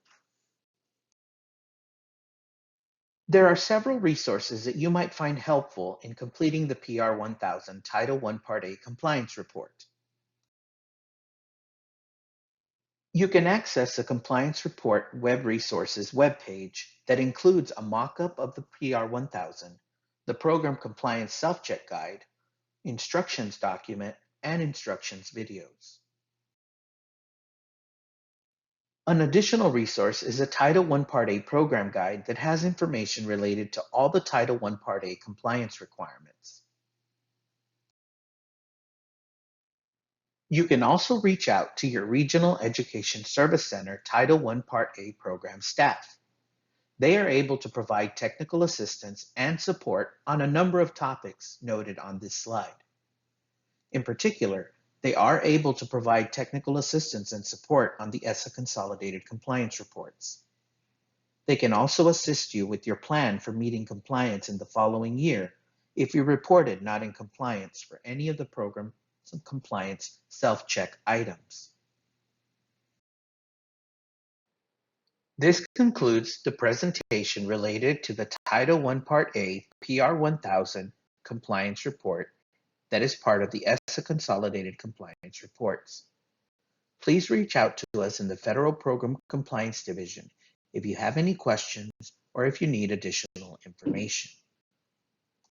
There are several resources that you might find helpful in completing the PR1000 Title I Part A compliance report. You can access the Compliance Report Web Resources webpage that includes a mock-up of the PR1000, the Program Compliance Self-Check Guide, instructions document, and instructions videos. An additional resource is a Title I Part A program guide that has information related to all the Title I Part A compliance requirements. You can also reach out to your Regional Education Service Center Title I Part A program staff. They are able to provide technical assistance and support on a number of topics noted on this slide. In particular, they are able to provide technical assistance and support on the ESSA Consolidated Compliance Reports. They can also assist you with your plan for meeting compliance in the following year if you reported not in compliance for any of the program compliance self-check items. This concludes the presentation related to the Title I Part A PR1000 Compliance Report that is part of the ESSA Consolidated Compliance Reports. Please reach out to us in the Federal Program Compliance Division if you have any questions or if you need additional information.